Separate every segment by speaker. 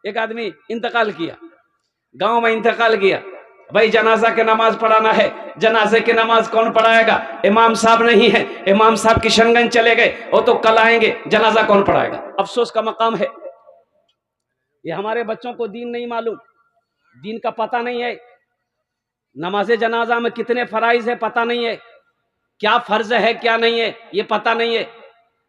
Speaker 1: ایک آدمی انتقال کیا، گاؤں میں انتقال کیا، بھائی جنازہ کی نماز پڑھانا ہے، جنازے کی نماز کون پڑھائے گا؟ امام صاحب نہیں ہے، امام صاحب کشن گنج چلے گئے، وہ تو کل آئیں گے، جنازہ کون پڑھائے گا؟ افسوس کا مقام ہے، یہ ہمارے بچوں کو دین نہیں معلوم، دین کا پتہ نہیں ہے، نماز جنازہ میں کتنے فرائض ہے پتہ نہیں ہے، کیا فرض ہے کیا نہیں ہے یہ پتہ نہیں ہے۔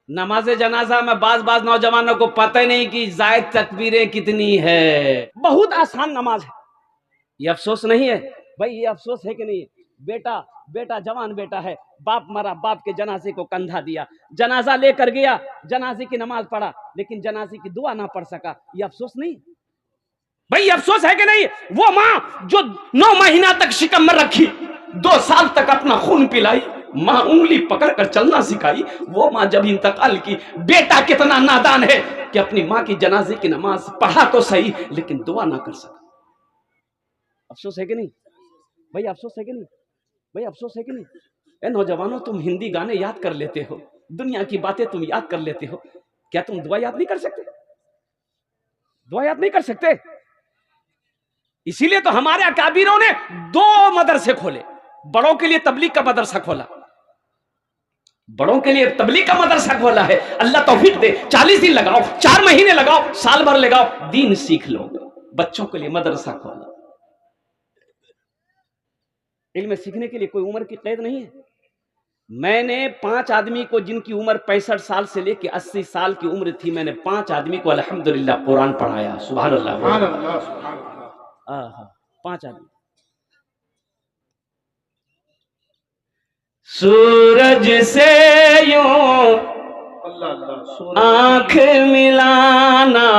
Speaker 1: نماز جنازہ میں بعض نوجوانوں کو پتہ ہی نہیں کہ زائد تکبیریں کتنی ہے، بہت آسان نماز ہے، یہ افسوس نہیں ہے بھائی؟ یہ افسوس ہے کہ نہیں؟ بیٹا جوان بیٹا ہے، باپ مرا، باپ کے جنازے کو کندھا دیا، جنازہ لے کر گیا، جنازے کی نماز پڑھا لیکن جنازے کی دعا نہ پڑھ سکا، یہ افسوس نہیں بھائی؟ افسوس ہے کہ نہیں؟ وہ ماں جو 9 مہینہ تک شکم میں رکھی، 2 سال تک اپنا خون پلائی، ماں انگلی پکڑ کر چلنا سکھائی، وہ ماں جب انتقال کی، بیٹا کتنا نادان ہے کہ اپنی ماں کی جنازے کی نماز پڑھا تو صحیح لیکن دعا نہ کر سکا۔ افسوس ہے کہ نہیں بھائی؟ افسوس ہے کہ نہیں بھائی؟ افسوس ہے کہ نہیں؟ اے نوجوانوں، تم ہندی گانے یاد کر لیتے ہو، دنیا کی باتیں تم یاد کر لیتے ہو، کیا تم دعا یاد نہیں کر سکتے؟ دعا یاد نہیں کر سکتے؟ اسی لیے تو ہمارے اکابروں نے 2 مدرسے کھولے، بڑوں کے لیے تبلیغ کا مدرسہ کھولا، بڑوں کے لیے تبلیغ کا مدرسہ کھولا ہے۔ اللہ توفیق دے، 40 دن لگاؤ، 4 مہینے لگاؤ، سال بھر لگاؤ، دین سیکھ لو۔ بچوں کے لیے مدرسہ کھولا۔ علم سیکھنے کے لیے کوئی عمر کی قید نہیں ہے۔ میں نے 5 آدمی کو، جن کی عمر 65 سال سے لے کے 80 سال کی عمر تھی، میں نے 5 آدمی کو الحمدللہ قرآن پڑھایا۔ سبحان اللہ، سبحان اللہ، سبحان اللہ۔ 5 آدمی۔ سورج سے یوں آنکھ ملانا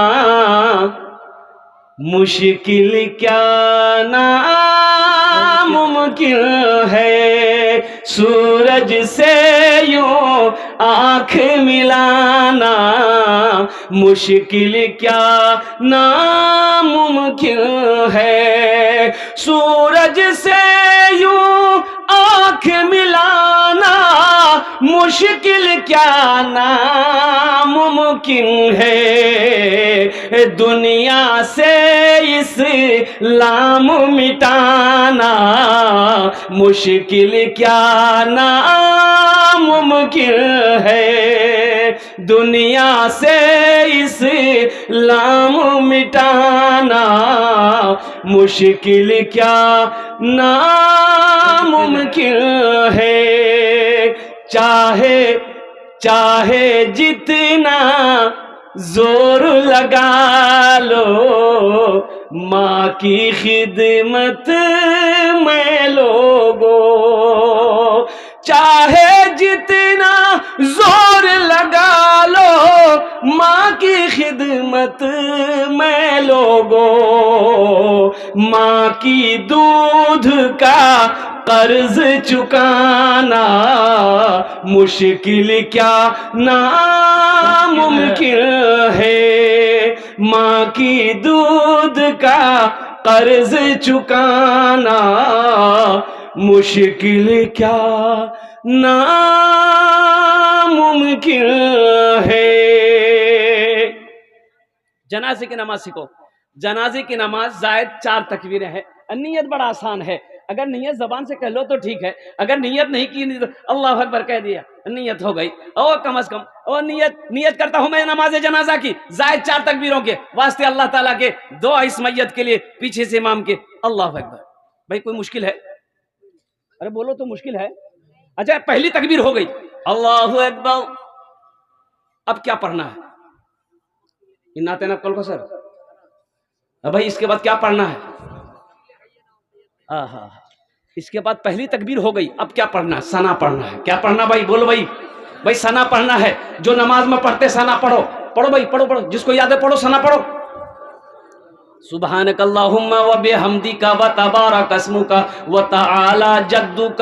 Speaker 1: مشکل کیا ناممکن ہے، سورج سے یوں آنکھ ملانا مشکل کیا ناممکن ہے، سورج سے یوں آنکھ ملانا مشکل کیا ناممکن ہے، دنیا سے اسلام مٹانا مشکل کیا ناممکن ہے، دنیا سے اسلام مٹانا مشکل کیا ناممکن ہے، چاہے جتنا زور لگا لو ماں کی خدمت میں لوگو، چاہے جتنا زور لگا لو ماں کی خدمت میں لوگو، ماں کی دودھ کا قرض چکانا مشکل کیا ناممکن ہے، ماں کی دودھ کا قرض چکانا مشکل کیا ناممکن ہے۔ جنازے کی نماز سیکھو۔ جنازے کی نماز زائد 4 تکبیریں ہیں۔ نیت بڑا آسان ہے، اگر نیت زبان سے کہہ لو تو ٹھیک ہے، اگر نیت نہیں کی تو اللہ اکبر کہہ دیا، نیت ہو گئی، اور کم از کم اور نیت کرتا ہوں میں نماز جنازہ کی زائد 4 تکبیروں کے واسطے اللہ تعالیٰ کے، دعا اس میت کے لیے، پیچھے سے امام کے، اللہ اکبر۔ بھائی کوئی مشکل ہے؟ ارے بولو تو مشکل ہے؟ اچھا پہلی تکبیر ہو گئی، اللہ اکبر، اب کیا پڑھنا ہے؟ اناتے نقل کو سر بھائی اس کے بعد کیا پڑھنا ہے؟ اس کے بعد پہلی تکبیر ہو گئی، اب کیا پڑھنا ہے؟ ثنا پڑھنا ہے۔ کیا پڑھنا بھائی؟ بولو بھائی ثنا پڑھنا ہے۔ جو نماز میں پڑھتے ثنا پڑھو، پڑھو بھائی، پڑھو، جس کو یاد ہے پڑھو، ثنا پڑھو۔ سبحانک اللہم و بحمدک و تبارک اسمک و تعالی جدک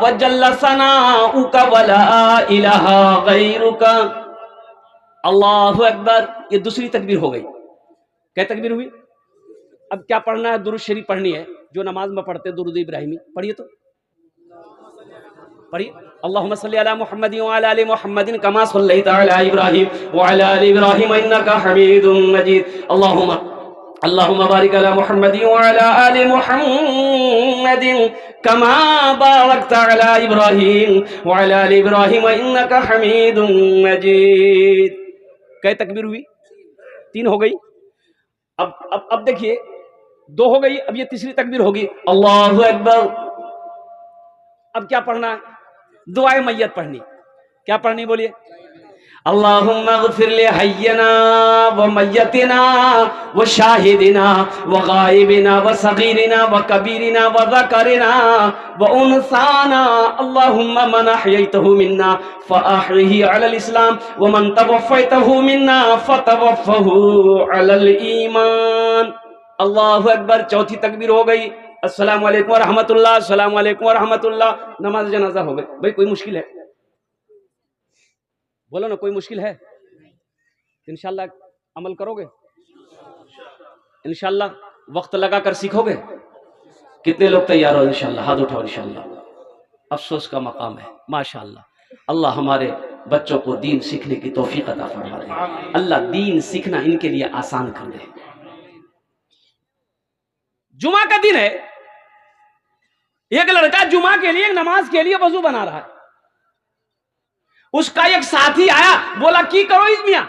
Speaker 1: و جل ثناؤک و لا الہ غیرک، اللہ اکبر۔ یہ دوسری تکبیر ہو گئی۔ کیا تکبیر ہوئی؟ اب کیا پڑھنا ہے؟ درود شریف پڑھنی ہے، جو نماز میں پڑھتے درود ابراہیمی پڑھیے، تو پڑھیے، اللہم صلی علی محمد وعلی آل محمد کما صلیت علی ابراہیم وعلی آل ابراہیم انک حمید مجید، اللہم اللهم بارك على محمد وعلى آل محمد كما باركت على إبراهيم وعلى آل إبراهيم إنك حميد مجيد. کئی تکبیر ہوئی؟ 3 ہو گئی. اب دیکھیے 2 ہو گئی. اب یہ تیسری تکبیر ہوگی اللہ اکبر. اب کیا پڑھنا ہے؟ دعائے میت پڑھنی. کیا پڑھنی بولیے؟ اللهم اغفر لحينا وميتنا وشاهدنا وغائبنا وصغيرنا وكبيرنا وذكرنا وأنثانا اللهم من أحييته منا فأحيه على الإسلام ومن توفيته منا فتوفه على الإيمان. اللہ اکبر. چوتھی تکبیر ہو گئی. السلام علیکم ورحمۃ اللہ. السلام علیکم ورحمۃ اللہ. نماز جنازہ ہو گئی. بھائی کوئی مشکل ہے؟ بولو نا کوئی مشکل ہے؟ انشاءاللہ عمل کرو گے؟ انشاءاللہ وقت لگا کر سیکھو گے؟ کتنے لوگ تیار ہو؟ انشاءاللہ ہاتھ اٹھاؤ. انشاءاللہ. افسوس کا مقام ہے. ماشاءاللہ اللہ ہمارے بچوں کو دین سیکھنے کی توفیق عطا فرما دے. اللہ دین سیکھنا ان کے لیے آسان کر دے. جمعہ کا دن ہے. ایک لڑکا جمعہ کے لیے نماز کے لیے وضو بنا رہا ہے. اس کا ایک ساتھی آیا, بولا کی کرو اس میاں؟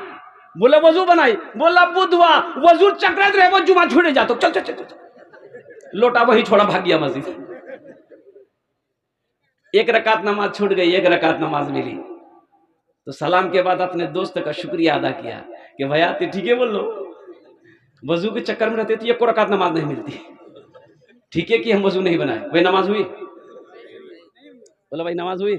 Speaker 1: بولا وضو بنائی. بولا بدھوا وضو چکرت رہے وہ جمعہ چھوڑے جاتا. چل چل چل چل. لوٹا وہی چھوڑا بھاگ گیا مسجد. ایک رکعت نماز چھوٹ گئی, ایک رکعت نماز ملی. تو سلام کے بعد اپنے دوست کا شکریہ ادا کیا کہ بھیا تو ٹھیک ہے بول لو, وضو کے چکر میں رہتے تو ایک کو رکعت نماز نہیں ملتی. ٹھیک ہے کہ ہم وضو نہیں بنائے. بھائی نماز ہوئی؟ بولا بھائی نماز ہوئی.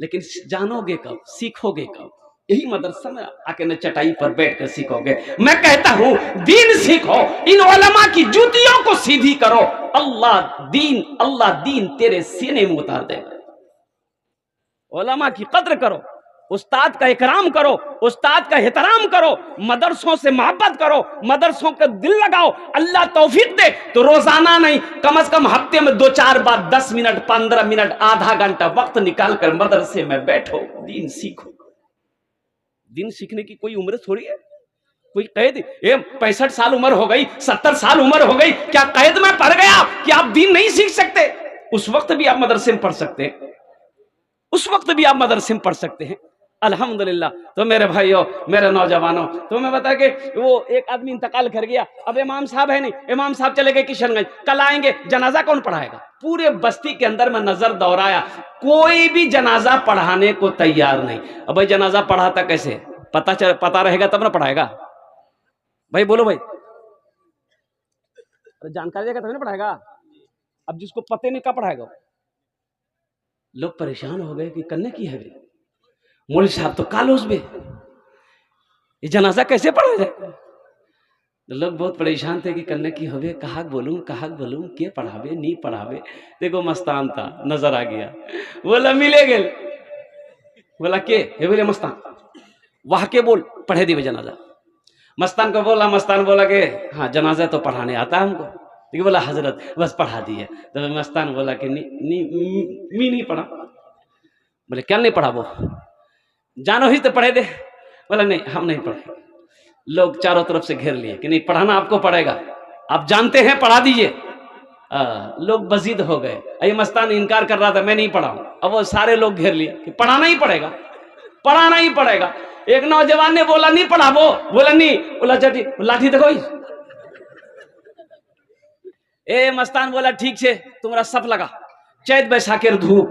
Speaker 1: لیکن جانو گے کب, سیکھو گے کب؟ یہی مدرسہ میں آ کے نہ چٹائی پر بیٹھ کر سیکھو گے. میں کہتا ہوں دین سیکھو, ان علماء کی جوتیوں کو سیدھی کرو. اللہ دین تیرے سینے میں اتار دے گا. علماء کی قدر کرو, استاد کا اکرام کرو, استاد کا احترام کرو, مدرسوں سے محبت کرو, مدرسوں کا دل لگاؤ. اللہ توفیق دے تو روزانہ نہیں کم از کم ہفتے میں 2-4 بار 10 منٹ 15 منٹ آدھا گھنٹہ وقت نکال کر مدرسے میں بیٹھو, دین سیکھو. دین سیکھنے کی کوئی عمر تھوڑی ہے. کوئی قید 65 سال عمر ہو گئی, 70 سال عمر ہو گئی, کیا قید میں پڑ گیا کہ آپ دین نہیں سیکھ سکتے؟ اس وقت بھی آپ مدرسے میں پڑھ سکتے ہیں, اس وقت بھی آپ مدرسے میں پڑھ سکتے ہیں. الحمدللہ. تو میرے بھائیوں, میرے نوجوانوں, تو میں بتا کہ وہ ایک آدمی انتقال کر گیا. اب امام صاحب ہے نہیں, امام صاحب چلے گئے کشن گنج. کل آئیں گے, جنازہ کون پڑھائے گا؟ پورے بستی کے اندر میں نظر دوڑایا, کوئی بھی جنازہ پڑھانے کو تیار نہیں. اب بھائی جنازہ پڑھاتا کیسے؟ پتا رہے گا تب نہ پڑھائے گا. بھائی بولو بھائی, جانکاری دے گا تب نہ پڑھائے گا. اب جس کو پتے نہیں کیا پڑھائے گا؟ لوگ پریشان ہو گئے کہ کرنے کی ہے مولوی صاحب تو کالوس میں, یہ جنازہ کیسے پڑھا جائے؟ لوگ بہت پریشان تھے کہ کرنے کی ہوئے, کہاں بولوں کے پڑھاوے نہیں پڑھاوے. دیکھو مستان تھا, نظر آ گیا. بولا ملے گے. بولا کہ بولے مستان وہاں کے بول پڑھے دی جنازہ. مستان کو بولا, مستان بولا کہ ہاں جنازہ تو پڑھانے آتا ہے ہم کو. لیکن بولا حضرت بس پڑھا دیے. تو مستان بولا کہ نہیں پڑھا. بولے کیا نہیں پڑھا؟ وہ جانو ہی تو پڑھے دے. بولا نہیں ہم نہیں پڑھیں. لوگ چاروں طرف سے گھیر لیے کہ نہیں پڑھانا آپ کو پڑے گا, آپ جانتے ہیں پڑھا دیجئے. لوگ بزید ہو گئے. یہ مستان انکار کر رہا تھا میں نہیں پڑھا ہوں. اب وہ سارے لوگ گھیر لیے کہ پڑھانا ہی پڑے گا, پڑھانا ہی پڑے گا. ایک نوجوان نے بولا نہیں پڑھا. وہ بولا نہیں. بولا چٹی لاٹھی دیکھو. مستان بولا ٹھیک ہے تمہارا صف لگا. چیت بیساکھیر دھوپ,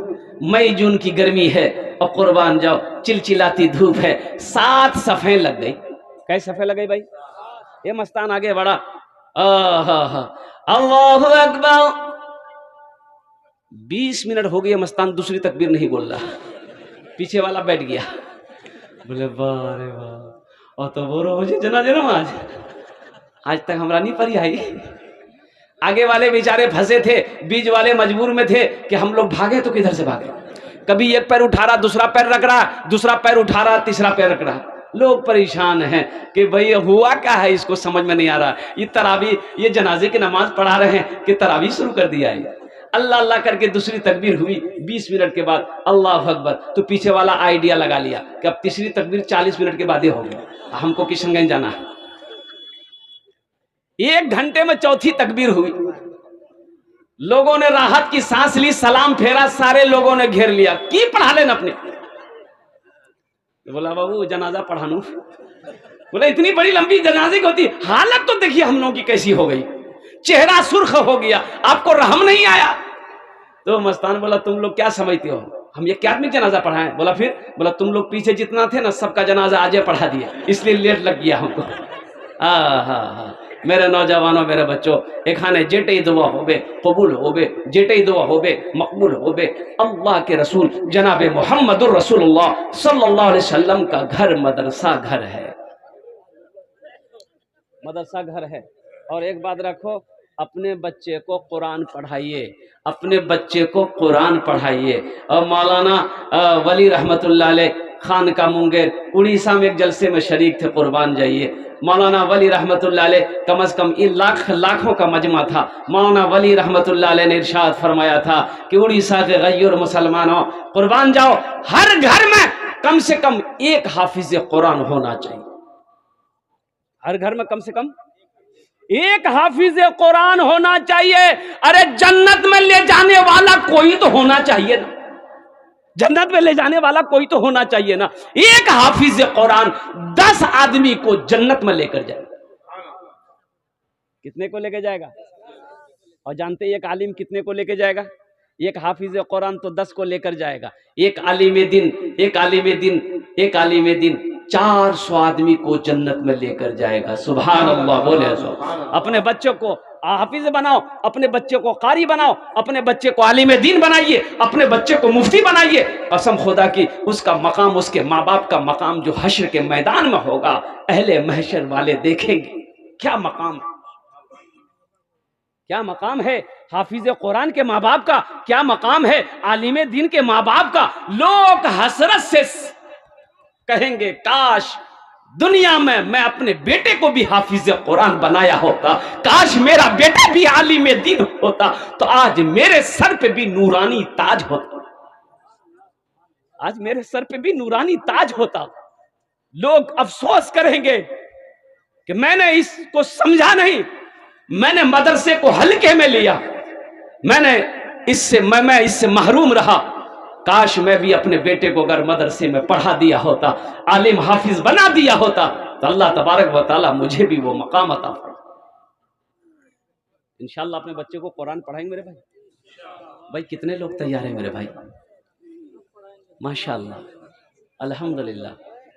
Speaker 1: مئی جون کی گرمی ہے اور قربان جاؤ چلچلاتی دھوپ ہے. 7 صفیں لگ گئی. کئی صفیں لگ گئی بھائی؟ یہ مستان آگے بڑھا. اللہ اکبر. 20 منٹ ہو گئے مستان دوسری تکبیر نہیں بول رہا. پیچھے والا بیٹھ گیا. بولے واہ واہ, اور تو وہ روز جنازہ نماز آج تک ہمارا نہیں پڑھی آئی. آگے والے بیچارے پھنسے تھے, بیچ والے مجبور میں تھے کہ ہم لوگ بھاگے تو کدھر سے بھاگے. کبھی ایک پیر اٹھا رہا, دوسرا پیر رکھ رہا, دوسرا پیر اٹھا رہا, تیسرا پیر رکھ رہا. لوگ پریشان ہیں کہ بھئی ہوا کیا ہے, اس کو سمجھ میں نہیں آ رہا. یہ تراویح, یہ جنازے کی نماز پڑھا رہے ہیں کہ تراویح شروع کر دیا ہے. اللہ اللہ کر کے دوسری تکبیر ہوئی. 20 منٹ کے بعد اللہ اکبر. تو پیچھے والا آئیڈیا لگا لیا کہ اب تیسری تکبیر 40 منٹ کے بعد ہی ہوگی, ہم کو کشن گنج جانا ہے. 1 घंटे में चौथी तकबीर हुई, लोगों ने राहत की सांस ली, सलाम फेरा, सारे लोगों ने घेर लिया, की पढ़ा लेना अपने। बोला बाबू जनाजा पढ़ानू। बोला इतनी बड़ी लंबी जनाजे की होती, हालत तो देखिए हम लोगों की कैसी हो गई, चेहरा सुर्ख हो गया, आपको रहम नहीं आया। तो मस्तान बोला तुम लोग क्या समझते हो, हम ये क्या आदमी जनाजा पढ़ाएं? बोला फिर? बोला तुम लोग पीछे जितना थे ना सबका जनाजा आजे पढ़ा दिया, इसलिए लेट लग गया हमको। हाँ, मेरे नौजवानों, मेरे बच्चों, एखाने जेटे दुआ होबे कबूल होबे, जेटे दुआ होबे मकबूल होबे। अल्लाह के रसूल जनाब मोहम्मदुर रसूलुल्लाह सल्लल्लाहु अलैहि वसल्लम का घर मदरसा घर है, मदरसा घर है। और एक बात रखो, अपने बच्चे को कुरान पढ़ाइए, अपने बच्चे को कुरान पढ़ाइए। और मौलाना वली रहमतुल्लाह अलैह खान का मुंगेर उड़ीसा में एक जलसे में शरीक थे, कुर्बान जाइए। मौलाना वली रहमतुल्लाह अलैह कम से कम इन लाखों का मजमा था। मौलाना वली रहमतुल्लाह अलैह ने इरशाद फरमाया था कि उड़ीसा के गैर मुसलमानों कुर्बान जाओ, हर घर में कम से कम एक हाफिज कुरान होना चाहिए, हर घर में कम से कम एक हाफिज कुरान होना चाहिए। अरे जन्नत में ले जाने वाला कोई तो होना चाहिए ना, जन्नत में ले जाने वाला कोई तो होना चाहिए ना। एक हाफिज कुरान 10 आदमी को जन्नत में लेकर जाएगा। कितने को लेकर जाएगा? और जानते हैं एक आलिम कितने को लेकर जाएगा? एक हाफिज कुरान तो 10 को लेकर जाएगा। एक आलिम दिन 400 आदमी को जन्नत में लेकर जाएगा। सुभान अल्लाह बोले। अपने बच्चों को हाफिज बनाओ, अपने बच्चे को कारी बनाओ, अपने बच्चे को आलिम दीन बनाइए, अपने बच्चे को मुफ्ती बनाइए। कसम खुदा की उसका मकाम, उसके माँ बाप का मकाम जो हश्र के मैदान में होगा, अहले महशर वाले देखेंगे क्या मकाम है, क्या मकाम है हाफिज कुरान के माँ बाप का, क्या मकाम है आलिम दीन के माँ बाप का। लोग हसरत से कहेंगे काश दुनिया में मैं अपने बेटे को भी हाफिज कुरान बनाया होता, काश मेरा बेटा भी आलिम दीन होता, तो आज मेरे सर पे भी नूरानी ताज होता, आज मेरे सर पे भी नूरानी ताज होता। लोग अफसोस करेंगे कि मैंने इसको समझा नहीं, मैंने मदरसे को हल्के में लिया, मैं इससे महरूम रहा। काश मैं भी अपने बेटे को अगर मदरसे में पढ़ा दिया होता, आलिम हाफिज बना दिया होता, तो अल्लाह तबारक व तआला मुझे भी वो मकाम अता फरमा। इंशाअल्लाह अपने बच्चे को कुरान पढ़ाएंगे मेरे भाई। कितने लोग तैयार हैं मेरे भाई? माशाअल्लाह, अल्हम्दुलिल्लाह।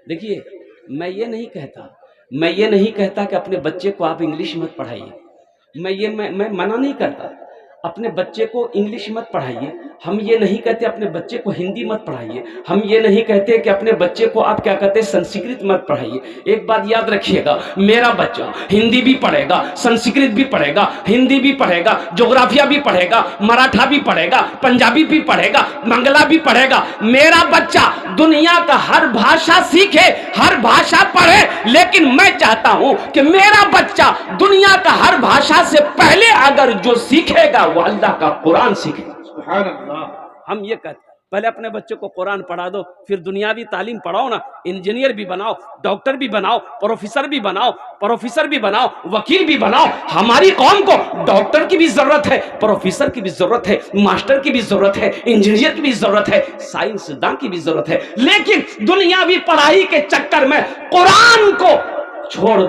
Speaker 1: देखिए मैं ये नहीं कहता कि अपने बच्चे को आप इंग्लिश मत पढ़ाइए, मैं मना नहीं करता, अपने बच्चे को इंग्लिश मत पढ़ाइए। हम ये नहीं कहते अपने बच्चे को हिंदी मत पढ़ाइए, हम ये नहीं कहते कि अपने बच्चे को आप क्या कहते हैं संस्कृत मत पढ़ाइए। एक बात याद रखिएगा, मेरा बच्चा हिंदी भी पढ़ेगा, संस्कृत भी पढ़ेगा, हिंदी भी पढ़ेगा, ज्योग्राफिया भी पढ़ेगा, मराठा भी पढ़ेगा, पंजाबी भी पढ़ेगा, मंगला भी पढ़ेगा। मेरा बच्चा दुनिया का हर भाषा सीखे, हर भाषा पढ़े, लेकिन मैं चाहता हूं कि मेरा बच्चा दुनिया का हर भाषा से पहले अगर जो सीखेगा वो अल्लाह का कुरान सीखेगा। सुभान अल्लाह। हम ये कहते पहले अपने बच्चों को कुरान पढ़ा दो, फिर दुनियावी तालीम पढ़ाओ ना, इंजीनियर भी बनाओ, डॉक्टर भी बनाओ, प्रोफेसर भी बनाओ, वकील भी बनाओ। हमारी कौम को डॉक्टर की भी जरूरत है, प्रोफेसर की भी जरूरत है, मास्टर की भी जरूरत है, इंजीनियर की भी जरूरत है, साइंसदान की भी जरूरत है। लेकिन दुनियावी पढ़ाई के चक्कर में कुरान को छोड़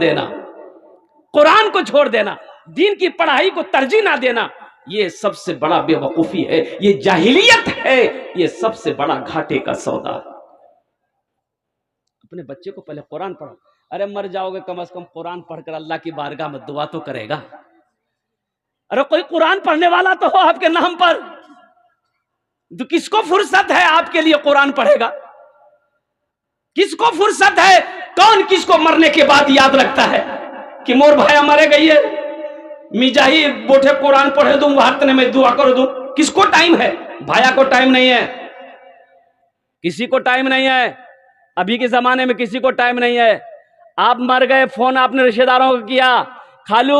Speaker 1: देना, दीन की पढ़ाई को तरजीह ना देना, ये सबसे बड़ा बेवकूफी है, ये जाहिलियत है, ये सबसे बड़ा घाटे का सौदा है। अपने बच्चे को पहले कुरान पढ़ो। अरे मर जाओगे कम से कम कुरान पढ़कर अल्लाह की बारगाह में दुआ तो करेगा। अरे कोई कुरान पढ़ने वाला तो हो आपके नाम पर, तो किसको फुर्सत है आपके लिए कुरान पढ़ेगा? किसको फुर्सत है? कौन किसको मरने के बाद याद रखता है कि मोर भाया मरे गई है, मिजाही बोठे कुरान पढ़े दूं, वार्तने में दुआ कर दूं? किसको टाइम है? भाया को टाइम नहीं है, किसी को टाइम नहीं है। अभी के जमाने में किसी को टाइम नहीं है। आप मर गए, फोन आपने रिश्तेदारों को किया, खालू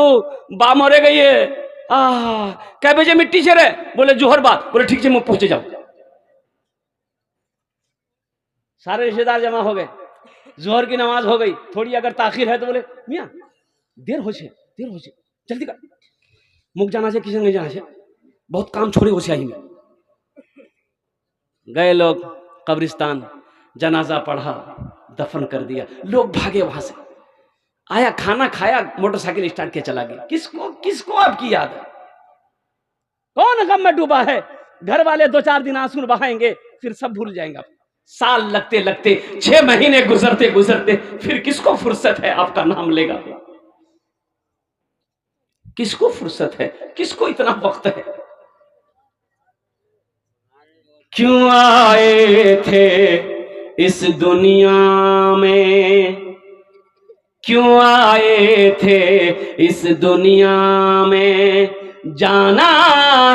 Speaker 1: बा मरे गई है, कै बजे मिट्टी से रे? बोले जोहर बात। बोले ठीक से मुझ पहुंचे जाओ। सारे रिश्तेदार जमा हो गए, जोहर की नमाज हो गई, थोड़ी अगर ताखिर है तो बोले मियाँ देर हो छे जल्दी कर, मुख जाना से किसी नहीं जाना से, बहुत काम छोड़े हो स्याही में। गए लोग कब्रिस्तान, जनाजा पढ़ा, दफन कर दिया, लोग भागे वहां से। आया, खाना खाया, मोटरसाइकिल स्टार्ट किया, चला गया। किसको किसको आपकी याद है? कौन गम में डूबा है? घर वाले 2-4 दिन आंसू बहाएंगे, फिर सब भूल जाएंगे आप। साल लगते लगते, 6 महीने गुजरते गुजरते, फिर किसको फुर्सत है आपका नाम लेगा? किसको फुर्सत है? किसको इतना वक्त है? क्यों आए थे इस दुनिया में, क्यों आए थे इस दुनिया में, जाना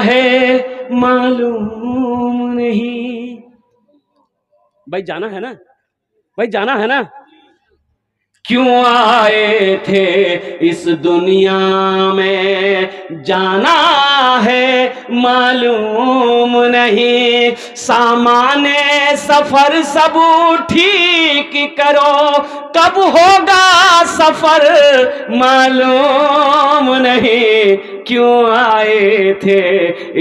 Speaker 1: है मालूम नहीं। भाई जाना है ना, भाई जाना है ना। क्यों आए थे इस दुनिया में, जाना है मालूम नहीं। सामाने सफर सब ठीक करो, कब होगा सफर मालूम नहीं। क्यों आए थे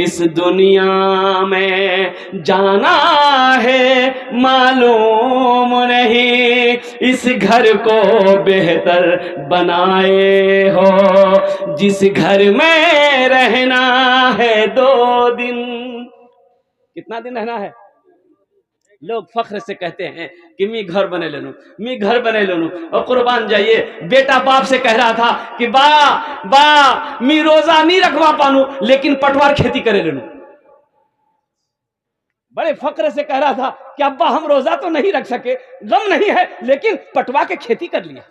Speaker 1: इस दुनिया में, जाना है मालूम नहीं। इस घर को बेहतर बनाए हो, जिस घर में रहना है 2 दिन। कितना दिन रहना है? लोग फख्र से कहते हैं कि मी घर बने लेनू, मी घर बने लेनू। और कुर्बान जाइए, बेटा बाप से कह रहा था कि बा मी रोजा नहीं रखवा पानू, लेकिन पटवार खेती करे लेनू। बड़े फख्र से कह रहा था कि अब्बा हम रोजा तो नहीं रख सके, गम नहीं है, लेकिन पटवा के खेती कर लिया।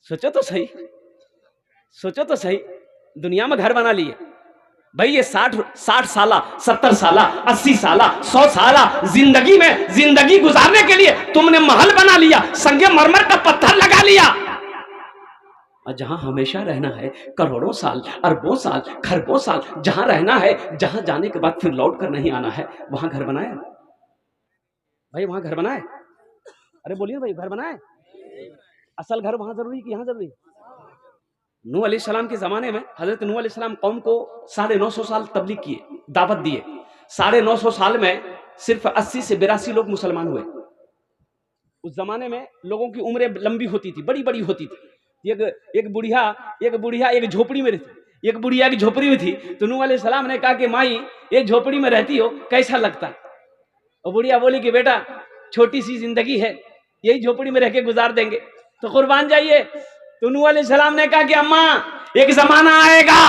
Speaker 1: सोचो तो सही, सोचो तो सही, दुनिया में घर बना लिए। भाई ये 60 साल, 70 साल, 80 साल, 100 साल जिंदगी में जिंदगी गुजारने के लिए तुमने महल बना लिया, संगे मरमर का पत्थर लगा लिया। और जहां हमेशा रहना है, करोड़ों साल, अरबों साल, खरबों साल जहां रहना है, जहां जाने के बाद फिर लौट कर नहीं आना है, वहां घर बनाए भाई, वहां घर बनाए। अरे बोलिए भाई, घर बनाए। असल घर वहां जरूरी कि यहां जरूरी? नूह अलैहिस्सलाम के ज़माने में हज़रत नूह अलैहिस्सलाम कौम को 950 साल तबलीग किए, दावत दिए। 950 साल में सिर्फ 80 से 82 लोग मुसलमान हुए। उस जमाने में लोगों की उम्रें लंबी होती थी, बड़ी बड़ी होती थी। एक बुढ़िया एक झोपड़ी में रहती, एक बुढ़िया की झोपड़ी में थी। तो नूह अलैहिस्सलाम ने कहा कि माई, एक झोपड़ी में रहती हो, कैसा लगता? और बुढ़िया बोली कि बेटा, छोटी सी जिंदगी है, यही झोपड़ी में रह के गुजार देंगे। तो कुर्बान जाइए, तो नूह अलैहिस्सलाम ने कहा कि अम्मा, एक जमाना आएगा,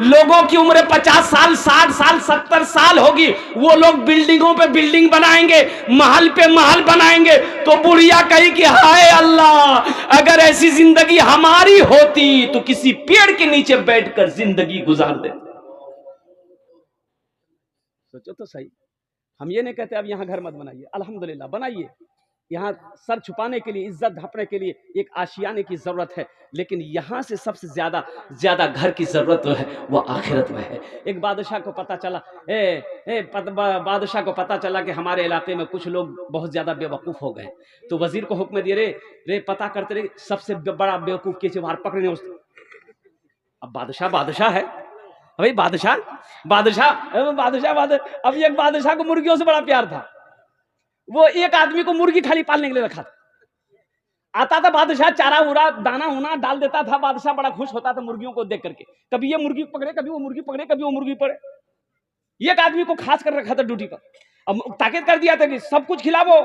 Speaker 1: लोगों की उम्र 50 साल, 60 साल, 70 साल होगी, वो लोग बिल्डिंगों पे बिल्डिंग बनाएंगे, महल पे महल बनाएंगे। तो बुढ़िया कही कि हाय अल्लाह, अगर ऐसी जिंदगी हमारी होती तो किसी पेड़ के नीचे बैठकर जिंदगी गुजार दे। सोचो तो सही। हम ये नहीं कहते अब यहां घर मत बनाइए, अल्हम्दुलिल्लाह बनाइए। यहाँ सर छुपाने के लिए, इज्जत ढकने के लिए एक आशियाने की जरूरत है, लेकिन यहाँ से सबसे ज्यादा घर की जरूरत है वो आखिरत में है। एक बादशाह को पता चला, बादशाह को पता चला कि हमारे इलाके में कुछ लोग बहुत ज्यादा बेवकूफ हो गए। तो वजीर को हुक्म दिए, रे पता करते रहे सबसे बड़ा बेवकूफ किसे बाहर पकड़ने उसको। अब बादशाह है भाई, बादशाह। अब एक बादशाह को मुर्गियों से बड़ा प्यार था। वो एक आदमी को मुर्गी खाली पालने के लिए रखा था। आता था बादशाह, चारा उरा दाना उना डाल देता था। बादशाह बड़ा खुश होता था मुर्गियों को देख करके, कभी ये मुर्गी पकड़े, कभी वो मुर्गी पकड़े, कभी वो मुर्गी पकड़े। एक आदमी को खास कर रखा था ड्यूटी पर। अब ताकीद कर दिया था कि सब कुछ खिलावो,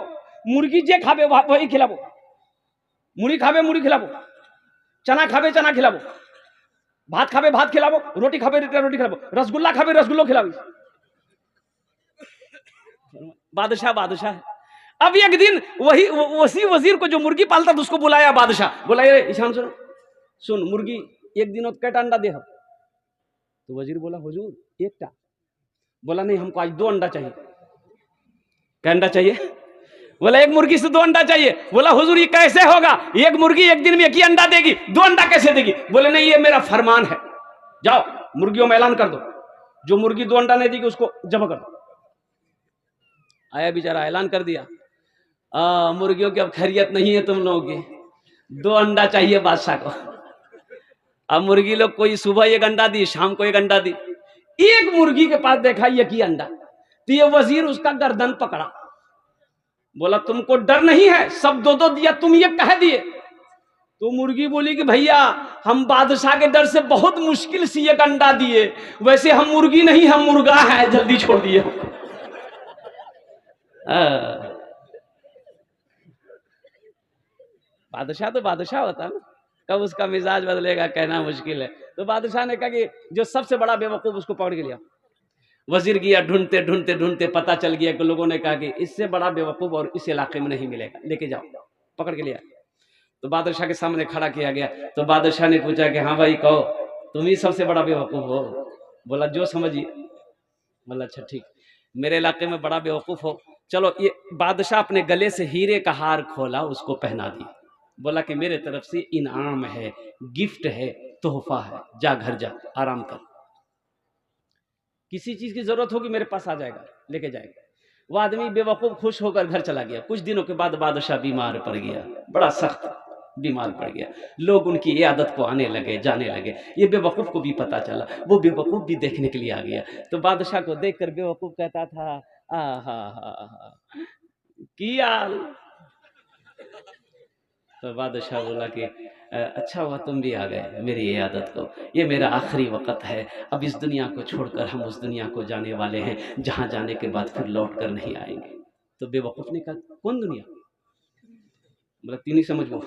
Speaker 1: मुर्गी जे खावे वही खिलावो, मुर्गी खावे मुर्गी खिलावो, चना खावे चना खिलावो, भात खावे भात खिलावो, रोटी खावे रोटी खिलावो, रसगुल्ला खावे रसगुल्लो खिलावो। बादशाह है। अब एक दिन उसी वजीर को जो मुर्गी पालता था उसको बुलाया बादशाह, बुलाया, ईशान सुन मुर्गी एक दिन कैटा अंडा दे। तो वजीर बोला हुजूर एकटा। बोला नहीं, हमको आज 2 अंडा चाहिए। क्या अंडा चाहिए? बोला एक मुर्गी से 2 अंडा चाहिए। बोला हुजूर ये कैसे होगा, एक मुर्गी एक दिन में एक ही अंडा देगी, 2 अंडा कैसे देगी? बोले नहीं, ये मेरा फरमान है, जाओ मुर्गियों में ऐलान कर दो, जो मुर्गी 2 अंडा नहीं देगी उसको जमा कर दो। आया बेचारा, ऐलान कर दिया, मुर्गियों की अब खैरियत नहीं है तुम लोगों की, 2 अंडा चाहिए बादशाह को। अब मुर्गी लोग कोई सुबह एक अंडा दी, शाम को एक अंडा दी। एक मुर्गी के पास देखा एक ही अंडा, तो ये वजीर उसका गर्दन पकड़ा, बोला तुमको डर नहीं है, सब दो दो दिया, तुम ये कह दिए। तो मुर्गी बोली कि भैया हम बादशाह के डर से बहुत मुश्किल से एक अंडा दिए, वैसे हम मुर्गी नहीं, हम मुर्गा है, जल्दी छोड़ दिए। बादशाह तो बादशाह होता है ना, कब उसका मिजाज बदलेगा कहना मुश्किल है। तो बादशाह ने कहा कि जो सबसे बड़ा बेवकूफ उसको पकड़ के लिया। वजीर गया, ढूंढते ढूंढते ढूंढते पता चल गया कि लोगों ने कहा कि इससे बड़ा बेवकूफ और इस इलाके में नहीं मिलेगा, लेके जाओ। पकड़ के लिया, तो बादशाह के सामने खड़ा किया गया। तो बादशाह ने पूछा कि हाँ भाई कहो, तुम ही सबसे बड़ा बेवकूफ हो? बोला जो समझिए। बोला अच्छा ठीक, मेरे इलाके में बड़ा बेवकूफ हो, चलो ये। बादशाह अपने गले से हीरे का हार खोला, उसको पहना दिया, बोला कि मेरे तरफ से इनाम है, गिफ्ट है, तोहफा है, जा घर जा, आराम कर, किसी चीज की जरूरत होगी मेरे पास आ जाएगा, लेके जाएगा। वो आदमी बेवकूफ खुश होकर घर चला गया। कुछ दिनों के बाद बादशाह बीमार पड़ गया, बड़ा सख्त बीमार पड़ गया। लोग उनकी ये आदत को आने लगे, जाने लगे। ये बेवकूफ को भी पता चला, वो बेवकूफ भी देखने के लिए आ गया। तो बादशाह को देखकर बेवकूफ कहता था हा किया। तो बादशाह बोला कि अच्छा हुआ तुम भी आ गए मेरी ये आदत को, ये मेरा आखिरी वक्त है, अब इस दुनिया को छोड़कर हम उस दुनिया को जाने वाले हैं जहाँ जाने के बाद फिर लौट कर नहीं आएंगे। तो बेवकूफ ने कहा कौन दुनिया? बोला तीन ही समझो,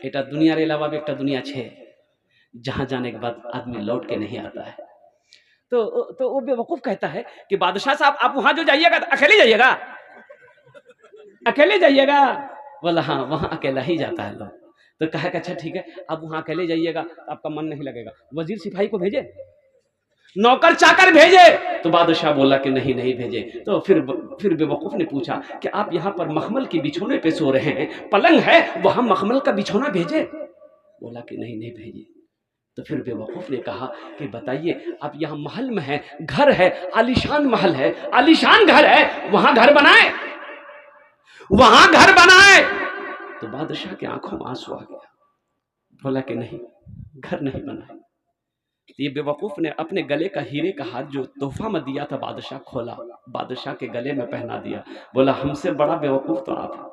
Speaker 1: एटा दुनियार अलावा भी एक दुनिया छे जहाँ जाने के बाद आदमी लौट के नहीं आता है। तो वो बेवकूफ कहता है कि बादशाह साहब आप वहां जो जाइएगा तो अकेले जाइएगा, अकेले जाइएगा? बोला हाँ वहाँ अकेला ही जाता है लोग। तो कहा कि अच्छा ठीक है, आप वहाँ अकेले जाइएगा तो आपका मन नहीं लगेगा, वजीर सिपाही को भेजे, नौकर चाकर भेजे? तो बादशाह बोला कि नहीं नहीं भेजे। तो फिर बेवकूफ ने पूछा कि आप यहाँ पर मखमल के बिछौने पे सो रहे हैं, पलंग है वहां मखमल का बिछौना भेजे? बोला कि नहीं नहीं भेजे। तो फिर बेवकूफ ने कहा कि बताइए आप यहाँ महल में है, घर है, आलीशान महल है, आलीशान घर है, वहां घर बनाए, वहां घर बनाए? तो बादशाह के आंखों में आंसू आ गया, बोला कि नहीं घर नहीं बनाए। तो ये बेवकूफ ने अपने गले का हीरे का हाथ जो तोहफा में दिया था बादशाह खोला, बादशाह के गले में पहना दिया। बोला हमसे बड़ा बेवकूफ तो आप हैं,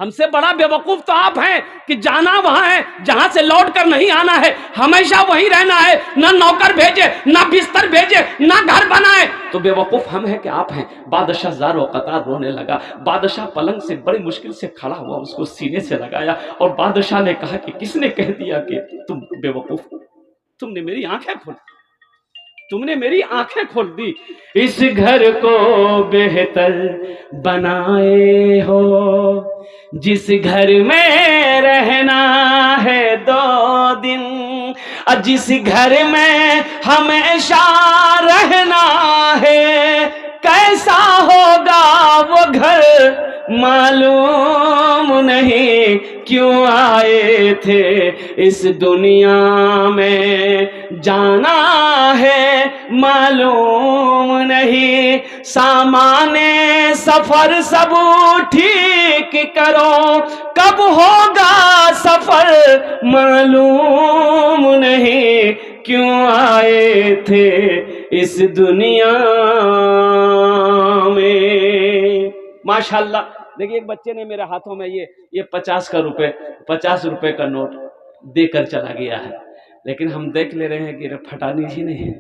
Speaker 1: हमसे बड़ा बेवकूफ तो आप हैं कि जाना वहां है जहां से लौट कर नहीं आना है, हमेशा वहीं रहना है, ना नौकर भेजे, ना बिस्तर भेजे, ना घर बनाए। तो बेवकूफ हम हैं कि आप हैं? बादशाह ज़ारो कतार रोने लगा। बादशाह पलंग से बड़ी मुश्किल से खड़ा हुआ, उसको सीने से लगाया और बादशाह ने कहा कि किसने कह दिया कि तुम बेवकूफ? तुमने मेरी आंखें खोली, तुमने मेरी आंखें खोल दी। इस घर को बेहतर बनाए हो, जिस घर में रहना है 2 दिन, और जिस घर में हमेशा रहना है, कैसा होगा वो घर मालूम नहीं, क्यों आए थे इस दुनिया में, जाना है मालूम नहीं। सामाने सफर सब ठीक करो, कब होगा सफर मालूम नहीं, क्यों आए थे इस दुनिया में। माशाल्लाह देखिए, एक बच्चे ने मेरे हाथों में ये 50 रुपए का नोट देकर चला गया है, लेकिन हम देख ले रहे हैं कि फटानी ही नहीं है,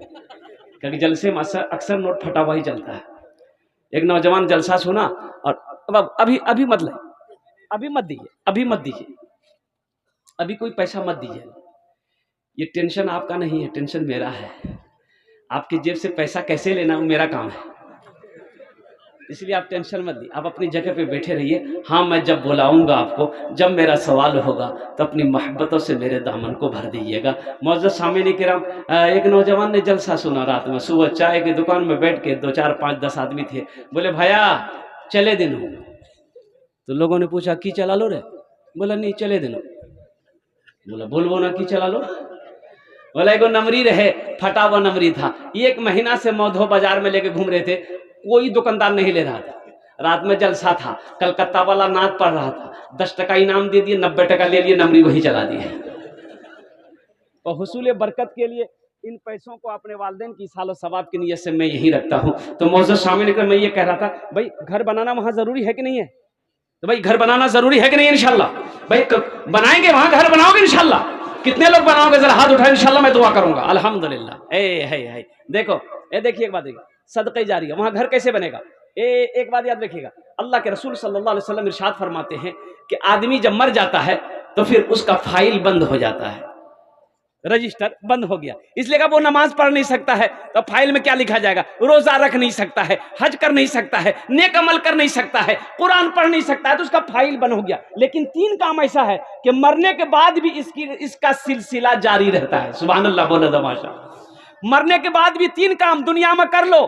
Speaker 1: क्योंकि जलसे में अक्सर नोट फटा हुआ ही चलता है। एक नौजवान जलसा सुना और अभी मत ले, अभी मत दीजिए, अभी कोई पैसा मत दीजिए, ये टेंशन आपका नहीं है, टेंशन मेरा है। आपकी जेब से पैसा कैसे लेना वो मेरा काम है, इसलिए आप टेंशन मत ली, आप अपनी जगह पे बैठे रहिए। हाँ मैं जब बुलाऊंगा आपको, जब मेरा सवाल होगा तो अपनी मोहब्बतों से मेरे दामन को भर दीजिएगा। मौजूद सामने किराम, एक नौजवान ने जलसा सुना रात में, सुबह चाय की दुकान में बैठ के 2 4 5 10 आदमी थे, बोले भैया चले दिन हो। तो लोगों ने पूछा की चला लो रे? बोला नहीं चले दिन हो। बोला बोलबो ना की चला लो। बोला एगो नमरी रहे, फटा हुआ नमरी था, 1 महीना से मौधो बाजार में लेके घूम रहे थे, कोई दुकानदार नहीं ले रहा था। रात में जलसा था, कलकत्ता वाला नात पढ़ रहा था, 10 टका इनाम दे दिए, 90 टका ले लिए, नमरी वही चला दिए। तो हुसूल बरकत के लिए इन पैसों को अपने वालिदैन की सालो सवाब की नीयत से मैं यही रखता हूँ। तो मौजूद शामिल कर मैं ये कह रहा था, भाई घर बनाना वहाँ ज़रूरी है कि नहीं है? तो भाई घर बनाना ज़रूरी है कि नहीं? इंशाल्लाह भाई बनाएंगे, वहाँ घर बनाओगे इंशाल्लाह? कितने लोग बनाओगे? जरा हाथ उठाए, इंशाल्लाह मैं दुआ करूंगा। अल्हम्दुलिल्लाह। है देखो, देखिए एक बात देखिए, सदक़े जारिया, वहाँ घर कैसे बनेगा? एक बात याद रखिएगा, अल्लाह के रसूल सल्लल्लाहु अलैहि वसल्लम इरशाद फरमाते हैं कि आदमी जब मर जाता है तो फिर उसका फाइल बंद हो जाता है, रजिस्टर बंद हो गया। इसलिए कि वो नमाज पढ़ नहीं सकता है तो फाइल में क्या लिखा जाएगा? रोजा रख नहीं सकता है, हज कर नहीं सकता है, नेक अमल कर नहीं सकता है, कुरान पढ़ नहीं सकता है, तो उसका फाइल बंद हो गया। लेकिन 3 काम ऐसा है कि मरने के बाद भी इसका सिलसिला जारी रहता है। सुभान अल्लाह, बोलो तमाशा। मरने के बाद भी 3 काम दुनिया में कर लो,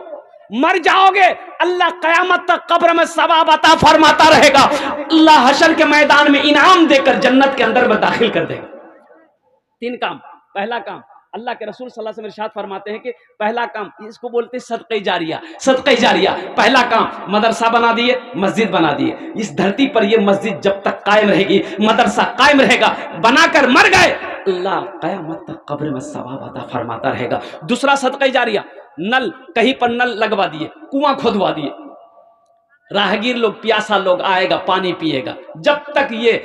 Speaker 1: मर जाओगे, अल्लाह कयामत तक कब्र में सवाब अता फरमाता रहेगा। अल्लाह हशर के मैदान में इनाम देकर जन्नत के अंदर में दाखिल कर देगा। 3 काम। पहला काम, अल्लाह के रसूल सल्लल्लाहु अलैहि वसल्लम इरशाद फरमाते हैं कि पहला काम, इसको बोलते हैं सदक़े जारिया। सदक़े जारिया पहला काम, मदरसा बना दिए, मस्जिद बना दिए। इस धरती पर ये मस्जिद जब तक कायम रहेगी, मदरसा कायम रहेगा, बनाकर मर गए, अल्लाह क़यामत तक कब्र में सवाब अता फरमाता रहेगा। दूसरा सदक़े जारिया, नल, कहीं पर नल लगवा दिए, कुआं खोदवा दिए, राहगीर लोग, प्यासा लोग आएगा, पानी पिएगा, जब तक ये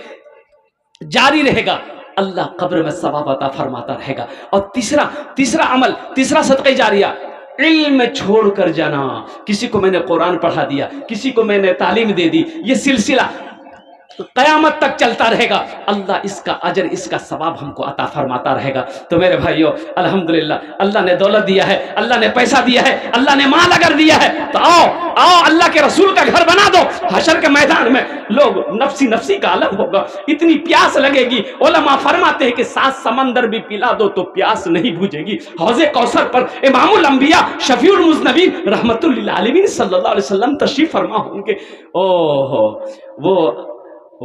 Speaker 1: जारी रहेगा अल्लाह कब्र में सवाब अता फरमाता रहेगा। और तीसरा अमल, तीसरा सदक़े जारिया, इल्म छोड़ कर जाना। किसी को मैंने कुरान पढ़ा दिया, किसी को मैंने तालीम दे दी, ये सिलसिला क़यामत तक चलता रहेगा, अल्लाह इसका अजर, इसका सवाब हमको अता फरमाता रहेगा। तो मेरे भाइयों, अल्हम्दुलिल्लाह, अल्लाह ने दौलत दिया है, अल्लाह ने पैसा दिया है, अल्लाह ने माल अगर दिया है, तो आओ अल्लाह के रसूल का घर बना दो। हशर के मैदान में लोग नफ्सी नफ्सी का आलम होगा, इतनी प्यास लगेगी, उलमा फरमाते हैं कि 7 समंदर भी पिला दो तो प्यास नहीं बुझेगी। हौज़े कौसर पर इमामुल अंबिया शफीउल मुज़नबीन रहमतुल लिल आलमीन सल्लल्लाहु अलैहि वसल्लम तशरीफ फरमा होंगे। ओहो, वो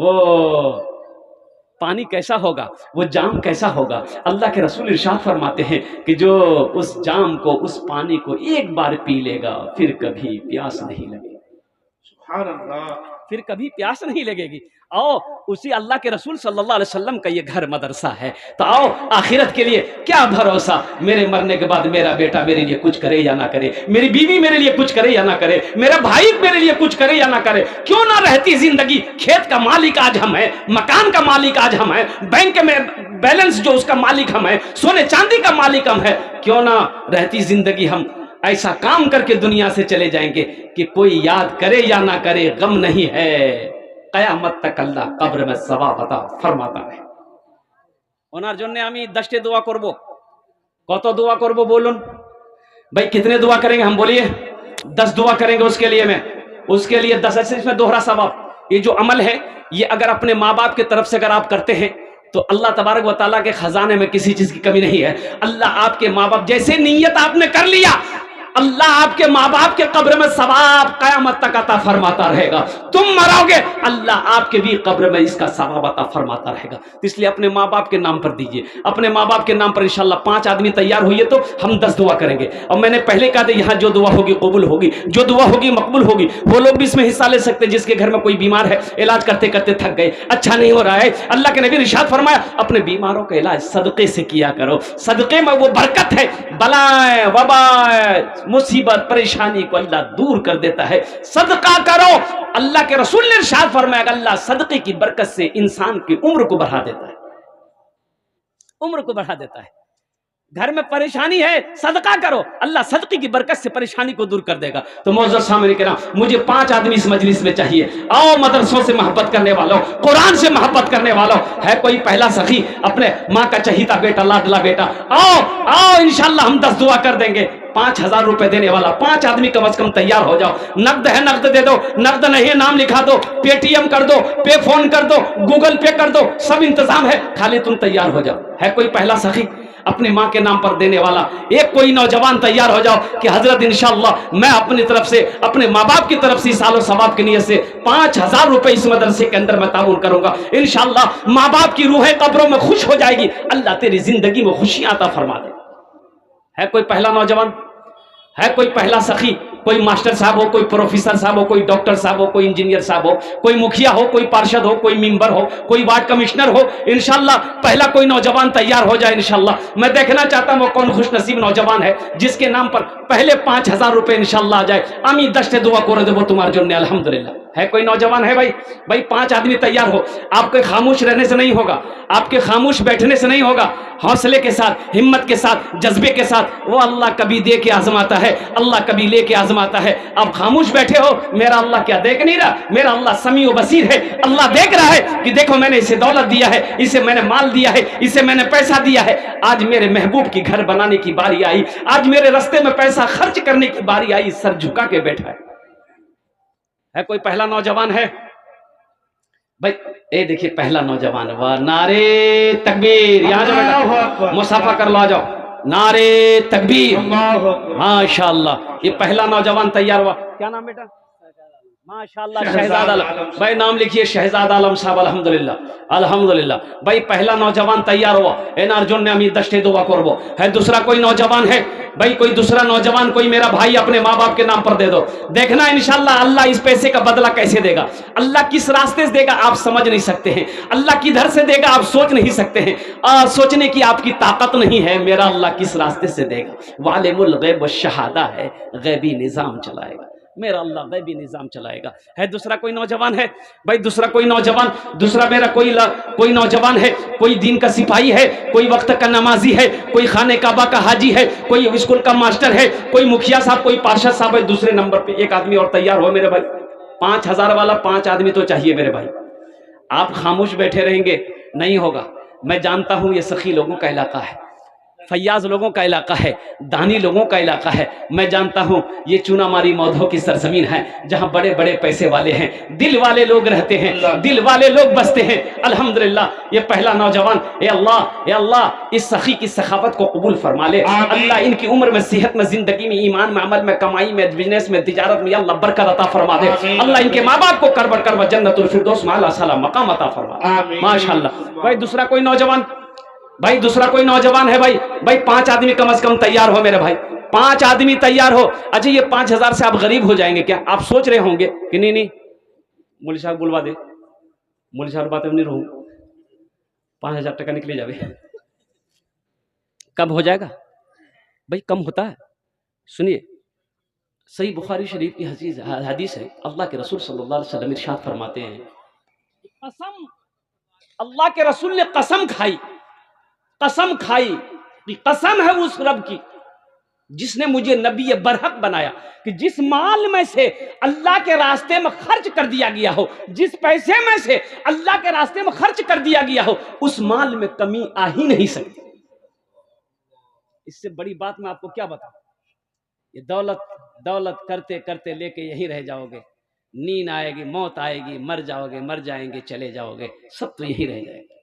Speaker 1: पानी कैसा होगा, वो जाम कैसा होगा? अल्लाह के रसूल इरशाद फरमाते हैं कि जो उस जाम को, उस पानी को एक बार पी लेगा फिर कभी प्यास नहीं लगेगी। सुभान अल्लाह, फिर कभी प्यास नहीं लगेगी। आओ, उसी अल्लाह के रसूल सल्लल्लाहु अलैहि वसल्लम का ये घर मदरसा है। तो आओ, आखिरत के लिए क्या भरोसा, मेरे मरने के बाद मेरा बेटा मेरे लिए कुछ करे या ना करे, मेरी बीवी मेरे लिए कुछ करे या ना करे, मेरा भाई मेरे लिए कुछ करे या ना करे, क्यों ना रहती जिंदगी। खेत का मालिक आज हम हैं, मकान का मालिक आज हम हैं, बैंक में बैलेंस जो उसका मालिक हम हैं, सोने चांदी का मालिक हम हैं, क्यों ना रहती जिंदगी हम ऐसा काम करके दुनिया से चले जाएंगे कि कोई याद करे या ना करे, गम नहीं है, क़यामत तक अल्लाह कब्र में सवाब अता फरमाता है। ওনার জন্য আমি 10টি দোয়া করব। কত দোয়া করব বলুন भाई, कितने दुआ करेंगे हम? बोलिए 10 दुआ करेंगे उसके लिए। मैं उसके लिए 10 ऐसे, इसमें दोहरा सवाब। ये जो अमल है, ये अगर अपने माँ बाप की तरफ से अगर आप करते हैं तो अल्लाह तबारक व तआला के खजाने में किसी चीज की कमी नहीं है। अल्लाह आपके माँ बाप, जैसे नीयत आपने कर लिया, अल्लाह आपके माँ बाप के कब्र में सवाब क़यामत तक अता फरमाता रहेगा। तुम मरोगे, अल्लाह आपके भी कब्र में इसका सवाब अता फरमाता रहेगा। तो इसलिए अपने माँ बाप के नाम पर दीजिए, अपने माँ बाप के नाम पर इंशाल्लाह 5 आदमी तैयार हुई तो हम 10 दुआ करेंगे। और मैंने पहले कहा था, यहाँ जो दुआ होगी कबूल होगी, जो दुआ होगी मकबूल होगी। वो लोग भी इसमें हिस्सा ले सकते हैं जिसके घर में कोई बीमार है, इलाज करते करते थक गए, अच्छा नहीं हो रहा है। अल्लाह के नबी ने इरशाद फरमाया, अपने बीमारों का इलाज सदक़े से किया करो। सदक़े में वो बरकत है, बलाएं वबाएं मुसीबत परेशानी को अल्लाह दूर कर देता है। सदका करो। अल्लाह के रसूल ने इरशाद फरमाया, अल्लाह सदके की बरकत से इंसान की उम्र को बढ़ा देता है, उम्र को बढ़ा देता है। घर में परेशानी है, सदका करो, अल्लाह सदके की बरकत से परेशानी को दूर कर देगा। तो मौजूद सामने के नाम, मुझे 5 आदमी इस मजलिस में चाहिए। आओ, मदरसों से मोहब्बत करने वालों, कुरान से मोहब्बत करने वालों, है कोई पहला सखी, अपने माँ का चहीता बेटा, लाडला बेटा, आओ इंशाल्लाह हम 10 दुआ कर देंगे। 5000 रुपए देने वाला 5 आदमी कम से कम तैयार हो जाओ। नकद है नकद दे दो, नकद नहीं है नाम लिखा दो, पेटीएम कर दो, पे फोन कर दो, गूगल पे कर दो, सब इंतजाम है, खाली तुम तैयार हो जाओ। है कोई पहला सखी अपनी माँ के नाम पर देने वाला? एक कोई नौजवान तैयार हो जाओ कि हजरत इंशाअल्लाह मैं अपनी तरफ से, अपने माँ बाप की तरफ से सालों सवाब की नीयत से 5000 रुपए इस मदरसे के अंदर मैं ताउन करूंगा। इंशाअल्लाह माँ बाप की रूहें कब्रों में खुश हो जाएगी, अल्लाह तेरी जिंदगी में खुशियां अता फरमा दे। है कोई पहला नौजवान? ہے کوئی پہلا سخی, کوئی ماسٹر صاحب ہو, کوئی پروفیسر صاحب ہو, کوئی ڈاکٹر صاحب ہو, کوئی انجینئر صاحب ہو, کوئی مکھیا ہو, کوئی پارشد ہو, کوئی ممبر ہو, کوئی وارڈ کمشنر ہو, انشاءاللہ پہلا کوئی نوجوان تیار ہو جائے انشاءاللہ. میں دیکھنا چاہتا ہوں وہ کون خوش نصیب نوجوان ہے جس کے نام پر پہلے 5,000 روپے انشاءاللہ آ جائے. امی دشتے دعا کرے دے وہ تمہارے جننے الحمدللہ. ہے کوئی نوجوان ہے بھائی 5 آدمی تیار ہو. آپ کے خاموش رہنے سے نہیں ہوگا, آپ کے خاموش بیٹھنے سے نہیں ہوگا, حوصلے کے ساتھ, ہمت کے ساتھ, جذبے کے ساتھ. وہ اللہ کبھی دے کے آزماتا ہے, اللہ کبھی لے کے آزماتا ہے. آپ خاموش بیٹھے ہو, میرا اللہ کیا دیکھ نہیں رہا؟ میرا اللہ سمیع و بصیر ہے. اللہ دیکھ رہا ہے کہ دیکھو میں نے اسے دولت دیا ہے, اسے میں نے مال دیا ہے, اسے میں نے پیسہ دیا ہے. آج میرے محبوب کی گھر بنانے کی باری آئی, آج میرے رستے میں پیسہ خرچ کرنے کی باری آئی, سر جھکا کے بیٹھا ہے. ہے کوئی پہلا نوجوان ہے بھائی؟ اے دیکھیے پہلا نوجوان, واہ نعرے تکبیر. یہاں جو بیٹا مصافحہ کر لو, جاؤ. نعرے تکبیر, ماشاءاللہ. یہ پہلا نوجوان تیار ہوا. کیا نام بیٹا؟ ماشاءاللہ شہزاد عالم بھائی. نام لکھیے شہزاد عالم صاحب. الحمدللہ الحمدللہ بھائی پہلا نوجوان تیار ہوا. این ارجن نے امی دشتے دعا کربو. ہے دوسرا کوئی نوجوان ہے بھائی؟ کوئی دوسرا نوجوان, کوئی میرا بھائی اپنے ماں باپ کے نام پر دے دو. دیکھنا انشاءاللہ اللہ اس پیسے کا بدلہ کیسے دے گا, اللہ کس راستے سے دے گا آپ سمجھ نہیں سکتے ہیں, اللہ کدھر سے دے گا آپ سوچ نہیں سکتے ہیں, سوچنے کی آپ کی طاقت نہیں ہے. میرا اللہ کس راستے سے دے گا؟ وعالم الغیب والشہادہ ہے, غیبی نظام چلائے گا. میرا اللہ غیبی نظام چلائے گا. ہے دوسرا کوئی نوجوان ہے بھائی؟ دوسرا کوئی نوجوان, دوسرا میرا کوئی نوجوان ہے, کوئی دین کا سپاہی ہے, کوئی وقت کا نمازی ہے, کوئی خانہ کعبہ کا حاجی ہے, کوئی اسکول کا ماسٹر ہے, کوئی مکھیا صاحب, کوئی پارشد صاحب ہے. دوسرے نمبر پہ ایک آدمی اور تیار ہو میرے بھائی. 5,000 والا 5 آدمی تو چاہیے میرے بھائی. آپ خاموش بیٹھے رہیں گے نہیں ہوگا. میں جانتا ہوں یہ سخی لوگوں کا علاقہ ہے, فیاض لوگوں کا علاقہ ہے, دانی لوگوں کا علاقہ ہے. میں جانتا ہوں یہ چونا ماری مودھوں کی سرزمین ہے جہاں بڑے بڑے پیسے والے ہیں, دل والے لوگ رہتے ہیں, دل والے لوگ بستے ہیں. الحمدللہ یہ پہلا نوجوان, اے اللہ اس سخی کی سخاوت کو قبول فرما لے. اللہ ان کی عمر میں, صحت میں, زندگی میں, ایمان میں, عمل میں, کمائی میں, بزنس میں, تجارت میں, یا اللہ برکت عطا فرما دے. اللہ ان کے ماں باپ کو کرب جنت الفردوس میں اعلیٰ سلام مقام عطا فرما. ماشاءاللہ بھائی. دوسرا کوئی نوجوان بھائی, دوسرا کوئی نوجوان ہے بھائی 5 آدمی کم از کم تیار ہو میرے بھائی. 5 آدمی تیار ہو. اچھا یہ 5,000 سے آپ غریب ہو جائیں گے کیا؟ آپ سوچ رہے ہوں گے کہ نہیں مولوی صاحب بلوا دے, مولوی صاحب بات میں نہیں رہوں, 5,000 ٹکا نکلے جاوے. کب ہو جائے گا بھائی؟ کم ہوتا ہے. سنیے صحیح بخاری شریف کی حدیث ہے, اللہ کے رسول صلی اللہ علیہ وسلم ارشاد فرماتے ہیں, قسم, اللہ کے رسول نے قسم کھائی کہ قسم ہے اس رب کی جس نے مجھے نبی برحق بنایا کہ جس مال میں سے اللہ کے راستے میں خرچ کر دیا گیا ہو, جس پیسے میں سے اللہ کے راستے میں خرچ کر دیا گیا ہو, اس مال میں کمی آ ہی نہیں سکتی. اس سے بڑی بات میں آپ کو کیا بتاؤں؟ یہ دولت کرتے کرتے لے کے یہی رہ جاؤ گے. نیند آئے گی, موت آئے گی, مر جاؤ گے, مر جائیں گے, چلے جاؤ گے, سب تو یہی رہ جائے گا.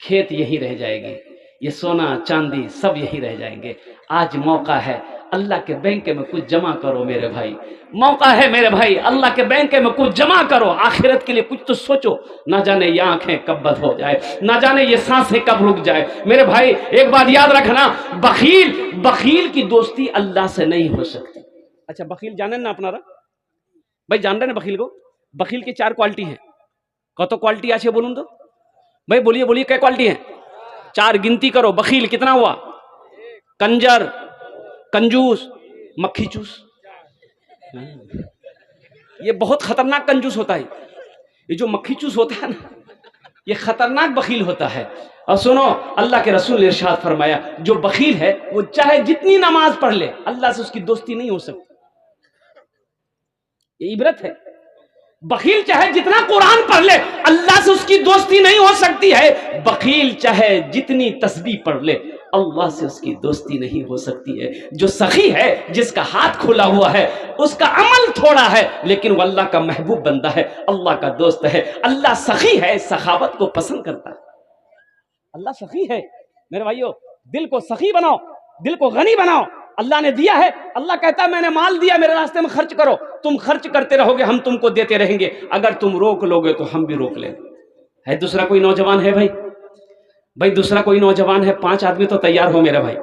Speaker 1: کھیت یہی رہ جائے گی, یہ سونا چاندی سب یہی رہ جائیں گے. آج موقع ہے اللہ کے بینک میں کچھ جمع کرو میرے بھائی. موقع ہے میرے بھائی, اللہ کے بینک میں کچھ جمع کرو. آخرت کے لیے کچھ تو سوچو. نہ جانے یہ آنکھیں کب بند ہو جائے, نہ جانے یہ سانسیں کب رک جائے. میرے بھائی ایک بات یاد رکھنا, بخیل کی دوستی اللہ سے نہیں ہو سکتی. اچھا بخیل جانے نا اپنا بھائی, جان رہے نا بخیل کو؟ بخیل کی 4 کوالٹی ہیں. کت کوالٹی آچے بولوں تو بھائی بولیے کیا کوالٹی ہیں؟ 4 گنتی کرو. بخیل کتنا ہوا؟ کنجر, کنجوس, مکھی چوس. یہ بہت خطرناک کنجوس ہوتا ہے. یہ جو مکھی چوس ہوتا ہے نا, یہ خطرناک بخیل ہوتا ہے. اور سنو, اللہ کے رسول نے ارشاد فرمایا جو بخیل ہے وہ چاہے جتنی نماز پڑھ لے, اللہ سے اس کی دوستی نہیں ہو سکتی. یہ عبرت ہے. بخیل چاہے جتنا قرآن پڑھ لے, اللہ سے اس کی دوستی نہیں ہو سکتی ہے. بخیل چاہے جتنی تسبیح پڑھ لے, اللہ سے اس کی دوستی نہیں ہو سکتی ہے. جو سخی ہے, جس کا ہاتھ کھلا ہوا ہے, اس کا عمل تھوڑا ہے, لیکن وہ اللہ کا محبوب بندہ ہے, اللہ کا دوست ہے. اللہ سخی ہے, سخاوت کو پسند کرتا ہے. اللہ سخی ہے میرے بھائیو. دل کو سخی بناؤ, دل کو غنی بناؤ. اللہ نے دیا ہے, اللہ کہتا ہے میں نے مال دیا, میرے راستے میں خرچ کرو. تم خرچ کرتے رہو گے, ہم تم کو دیتے رہیں گے. اگر تم روک لو گے تو ہم بھی روک لیں. ہے دوسرا کوئی نوجوان ہے بھائی؟ دوسرا کوئی نوجوان ہے؟ 5 آدمی تو تیار ہو میرے بھائی.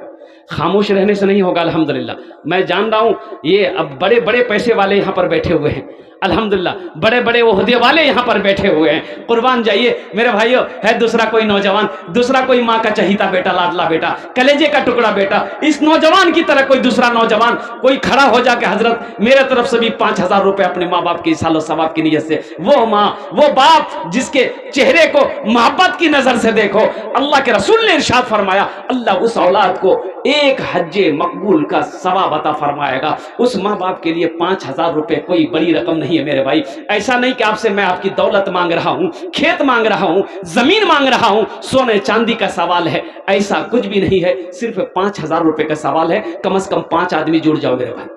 Speaker 1: خاموش رہنے سے نہیں ہوگا الحمدللہ. میں جان رہا ہوں یہ اب بڑے بڑے پیسے والے یہاں پر بیٹھے ہوئے ہیں الحمدللہ, بڑے بڑے عہدے والے یہاں پر بیٹھے ہوئے ہیں. قربان جائیے میرے بھائیو. ہے دوسرا کوئی نوجوان, دوسرا کوئی ماں کا چہیتا بیٹا, لاڈلا بیٹا, کلیجے کا ٹکڑا بیٹا, اس نوجوان کی طرح کوئی دوسرا نوجوان کوئی کھڑا ہو جا کہ حضرت میرے طرف سے بھی 5000 روپے اپنے ماں باپ کی سال و ثواب کی نیت سے. وہ ماں وہ باپ جس کے چہرے کو محبت کی نظر سے دیکھو. اللہ کے رسول نے ارشاد فرمایا اللہ اس اولاد کو ایک حج مقبول کا ثواب عطا فرمائے گا. اس ماں باپ کے لیے 5000 روپے کوئی بڑی رقم نہیں ہے میرے بھائی. ایسا نہیں کہ آپ سے میں آپ کی دولت مانگ رہا ہوں, کھیت مانگ رہا ہوں, زمین مانگ رہا ہوں, سونے چاندی کا سوال ہے, ایسا کچھ بھی نہیں ہے. صرف 5000 روپے کا سوال ہے. کم از کم 5 آدمی جڑ جاؤ میرے بھائی.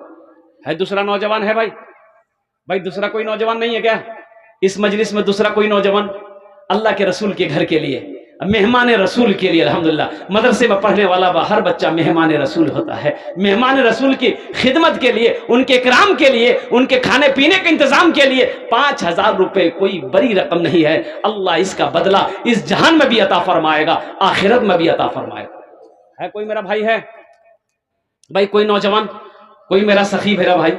Speaker 1: ہے دوسرا نوجوان ہے بھائی دوسرا کوئی نوجوان نہیں ہے کیا اس مجلس میں؟ دوسرا کوئی نوجوان اللہ کے رسول کے گھر کے لیے, مہمان رسول کے لیے. الحمدللہ مدرسے میں پڑھنے والا ہر بچہ مہمان رسول ہوتا ہے. مہمان رسول کی خدمت کے لیے, ان کے اکرام کے لیے, ان کے کھانے پینے کے انتظام کے لیے 5000 روپے کوئی بڑی رقم نہیں ہے. اللہ اس کا بدلہ اس جہان میں بھی عطا فرمائے گا, آخرت میں بھی عطا فرمائے گا. ہے کوئی میرا بھائی ہے بھائی, کوئی نوجوان, کوئی میرا سخی میرا بھائی,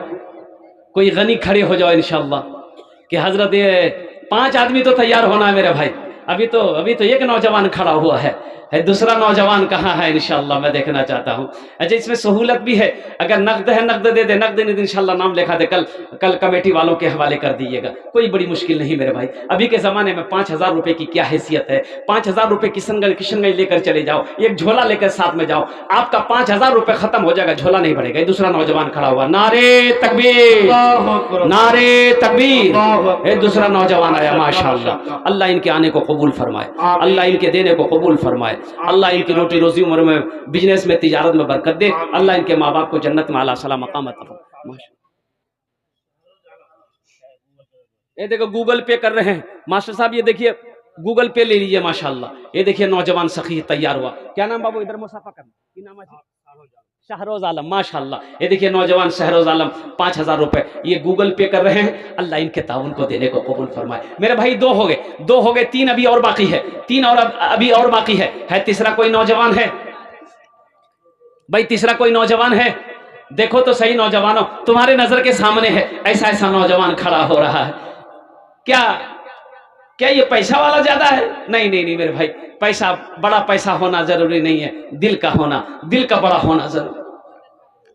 Speaker 1: کوئی غنی کھڑے ہو جاؤ انشاءاللہ کہ حضرت یہ 5 آدمی تو تیار ہونا ہے میرے بھائی. ابھی تو ایک نوجوان کھڑا ہوا ہے. دوسرا نوجوان کہاں ہے انشاءاللہ میں دیکھنا چاہتا ہوں. اچھا اس میں سہولت بھی ہے, اگر نقد ہے نقد دے دے, نقد نہیں انشاءاللہ نام لکھا دے, کل کمیٹی والوں کے حوالے کر دیجیے گا. کوئی بڑی مشکل نہیں میرے بھائی. ابھی کے زمانے میں 5000 روپے کی کیا حیثیت ہے. 5000 روپے کشن گنج لے کر چلے جاؤ, ایک جھولا لے کر ساتھ میں جاؤ, آپ کا 5000 روپے ختم ہو جائے گا, جھولا نہیں بڑھے گا. دوسرا نوجوان کھڑا ہوا, نعرے تکبیر, نعرے تکبیر. دوسرا نوجوان آیا ماشاءاللہ. اللہ ان کے آنے کو قبول فرمائے, اللہ ان کے دینے کو قبول فرمائے, اللہ ان کی روٹی روزی عمر میں بزنس میں تجارت میں برکت دے, اللہ ان کے ماں باپ کو جنت میں اعلیٰ صلاح مقام عطا فرمائے. یہ دیکھو گوگل پے کر رہے ہیں ماسٹر صاحب, یہ دیکھیے گوگل پے لے لیجیے ماشاءاللہ. یہ دیکھیے نوجوان سخی تیار ہوا. کیا نام بابو ادھر مسافہ کرنا کی نام ہے؟ شہروز عالم ماشاءاللہ. یہ دیکھیے نوجوان شہروز عالم 5000 روپے یہ گوگل پے کر رہے ہیں. اللہ ان کے تعاون کو دینے کو قبول فرمائے. میرے بھائی 2 ہو گئے, 3 ابھی اور باقی ہے, 3 اور ابھی اور باقی ہے. تیسرا کوئی نوجوان ہے بھائی؟ تیسرا کوئی نوجوان ہے؟ دیکھو تو صحیح نوجوانوں, تمہارے نظر کے سامنے ہے ایسا نوجوان کھڑا ہو رہا ہے. کیا یہ پیسہ والا زیادہ ہے؟ نہیں میرے بھائی, پیسہ بڑا پیسہ ہونا ضروری نہیں ہے, دل کا بڑا ہونا ضروری.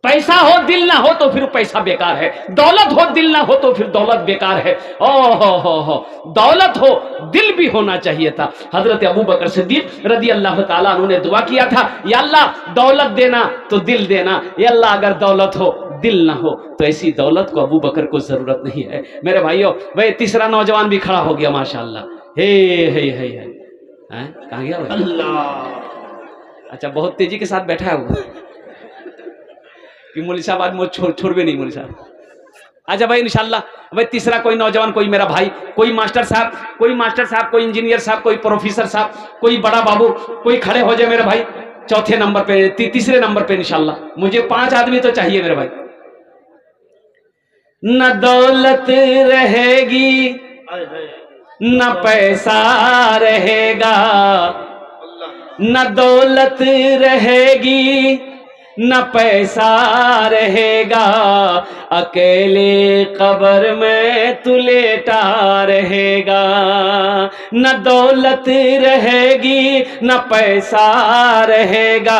Speaker 1: پیسہ ہو دل نہ ہو تو پھر پیسہ بیکار ہے, دولت ہو دل نہ ہو تو پھر دولت بیکار ہے. ہو دولت ہو دل بھی ہونا چاہیے تھا. حضرت ابو بکر صدیق رضی اللہ تعالیٰ عنہ نے دعا کیا تھا, یا اللہ دولت دینا تو دل دینا, یا اللہ اگر دولت ہو دل نہ ہو تو ایسی دولت کو ابو بکر کو ضرورت نہیں ہے. میرے بھائیو بھائی تیسرا نوجوان بھی کھڑا ہو گیا ماشاءاللہ. کہاں گیا اللہ؟ اچھا بہت تیزی کے ساتھ بیٹھا ہے وہ کہ مولوی صاحب آج مجھے چھوڑ بھی نہیں مولوی صاحب. اچھا بھائی انشاءاللہ بھائی تیسرا کوئی نوجوان, کوئی میرا بھائی, کوئی ماسٹر صاحب, کوئی انجینئر صاحب, کوئی پروفیسر صاحب, کوئی بڑا بابو, کوئی کھڑے ہو جائے میرے بھائی. چوتھے نمبر پہ, تیسرے نمبر پہ انشاءاللہ. مجھے 5 آدمی تو چاہیے میرے بھائی. نہ دولت رہے گی نہ پیسہ رہے گا, نہ دولت رہے گی نہ پیسہ رہے گا, اکیلے قبر میں تو لیٹا رہے گا. نہ دولت رہے گی نہ پیسہ رہے گا,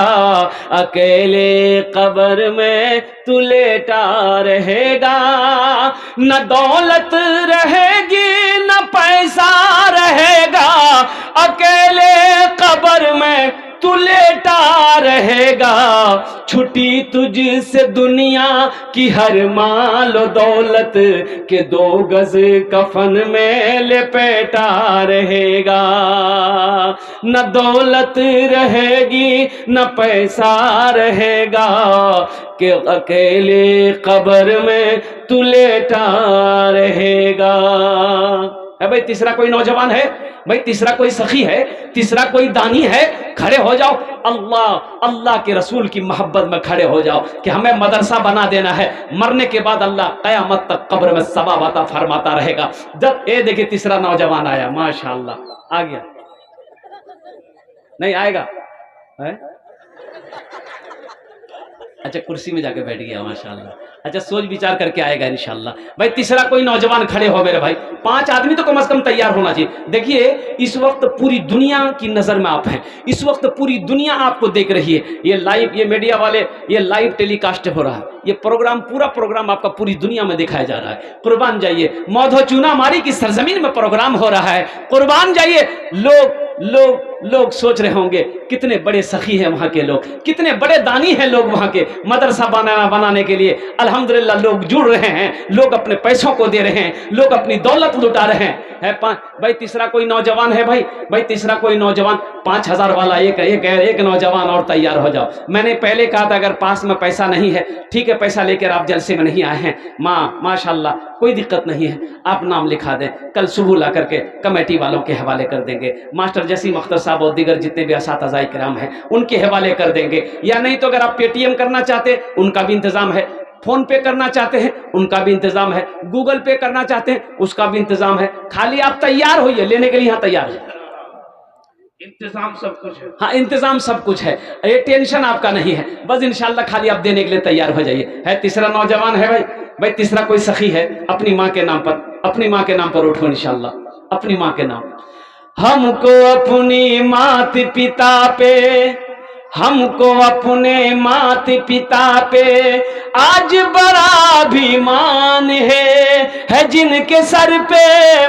Speaker 1: اکیلے قبر میں تو لیٹا رہے گا. نہ دولت رہے گی نہ پیسہ رہے گا, اکیلے قبر میں تو لیٹا رہے گا. چھٹی تجھ سے دنیا کی ہر مال و دولت کے 2 گز کفن میں لپیٹا رہے گا. نہ دولت رہے گی نہ پیسہ رہے گا, کہ اکیلے قبر میں تو لیٹا رہے گا. ہے بھائی تیسرا کوئی نوجوان ہے بھائی؟ تیسرا کوئی سخی ہے؟ تیسرا کوئی دانی ہے؟ کھڑے ہو جاؤ. اللہ کے رسول کی محبت میں کھڑے ہو جاؤ کہ ہمیں مدرسہ بنا دینا ہے. مرنے کے بعد اللہ قیامت تک قبر میں ثواب عطا فرماتا رہے گا. جب دیکھیں تیسرا نوجوان آیا ماشاءاللہ. آ گیا نہیں آئے گا؟ اچھا کرسی میں جا کے بیٹھ گیا ماشاءاللہ. اچھا سوچ بچار کر کے آئے گا انشاءاللہ. بھائی تیسرا کوئی نوجوان کھڑے ہو میرے بھائی. 5 آدمی تو کم از کم تیار ہونا چاہیے. دیکھیے اس وقت پوری دنیا کی نظر میں آپ ہیں, اس وقت پوری دنیا آپ کو دیکھ رہی ہے. یہ لائیو, یہ میڈیا والے, یہ لائیو ٹیلی کاسٹ ہو رہا ہے. یہ پروگرام, پورا پروگرام آپ کا پوری دنیا میں دکھایا جا رہا ہے. قربان جائیے, مودھو چونا ماری کی سرزمین میں پروگرام ہو رہا ہے. قربان جائیے. لوگ سوچ رہے ہوں گے کتنے بڑے سخی ہیں وہاں کے لوگ, کتنے بڑے دانی ہیں لوگ وہاں کے. مدرسہ بنانے کے لیے الحمدللہ لوگ جڑ رہے ہیں, لوگ اپنے پیسوں کو دے رہے ہیں, لوگ اپنی دولت لٹا رہے ہیں. بھائی تیسرا کوئی نوجوان ہے بھائی تیسرا کوئی نوجوان 5000 والا ایک نوجوان اور تیار ہو جاؤ. میں نے پہلے کہا تھا اگر پاس میں پیسہ نہیں ہے ٹھیک ہے, پیسہ لے کر آپ جلسے میں نہیں آئے ہیں, ماشاءاللہ کوئی دقت نہیں ہے, آپ نام لکھا دیں, کل صبح لا کر کے کمیٹی والوں کے حوالے کر دیں گے. ماسٹر جسیم اختر صاحب اور دیگر جتنے بھی اساتذہ کرام ہیں ان کے حوالے کر دیں گے. یا نہیں تو اگر آپ پے ٹی ایم کرنا چاہتے ہیں ان کا بھی انتظام ہے, فون پے کرنا چاہتے ہیں ان کا بھی انتظام ہے, گوگل پے کرنا چاہتے ہیں اس کا بھی انتظام ہے. خالی آپ تیار ہوئیے, لینے کے لیے یہاں تیار ہے, انتظام سب کچھ ہے. ہاں انتظام سب کچھ ہے, یہ ٹینشن آپ کا نہیں ہے. بس انشاءاللہ خالی آپ دینے کے لیے تیار ہو جائیے. ہے تیسرا نوجوان ہے بھائی تیسرا کوئی سخی ہے اپنی ماں کے نام پر اٹھو انشاءاللہ, اپنی ماں کے نام. ہم کو اپنی مات پتا پہ, ہم کو اپنے مات پتا پہ آج بڑا بھیمان ہے جن کے سر پہ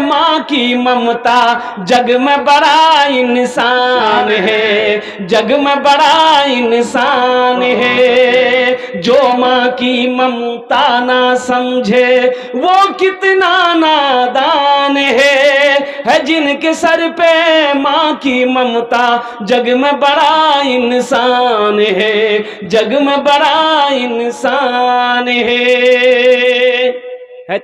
Speaker 1: ماں کی ممتا, جگ میں بڑا انسان ہے, جگ میں بڑا انسان ہے. جو ماں کی ممتا نہ سمجھے وہ کتنا نادان ہے جن کے سر پہ ماں کی ممتا, جگ میں بڑا انسان ہے, جگ میں بڑا انسان ہے.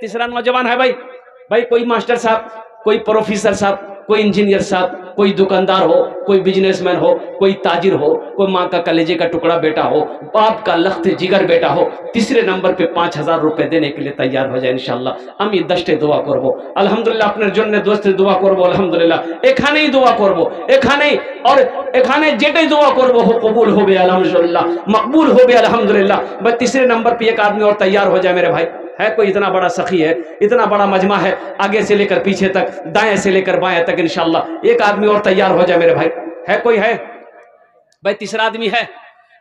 Speaker 1: تیسرا نوجوان ہے بھائی کوئی ماسٹر صاحب, کوئی پروفیسر صاحب, کوئی انجینئر صاحب, کوئی دکاندار ہو, کوئی بزنس مین ہو, کوئی تاجر ہو, کوئی ماں کا کلیجے کا ٹکڑا بیٹا ہو, باپ کا لخت جگر بیٹا ہو, تیسرے نمبر پہ 5000 روپے دینے کے لیے تیار ہو جائے انشاءاللہ. আমি 10টে দোয়া করব আলহামদুলিল্লাহ, আপনার জন্য 10টে দোয়া করব আলহামদুলিল্লাহ. এখানেই দোয়া করব, এখানেই, और এখানে যেটাই দোয়া করব हो कबूल होবে अल्हम्दुलिल्लाह, मकबूल होবে अल्हम्दुलिल्लाह. बस तीसरे नंबर पे एक आदमी और तैयार हो जाए मेरे भाई. है कोई इतना बड़ा सखी है, इतना बड़ा मजमा है, आगे से लेकर पीछे तक, दाएं से लेकर बाएं तक इंशाअल्लाह. एक आदमी और तैयार हो जाए मेरे भाई. है कोई? है भाई तीसरा आदमी है.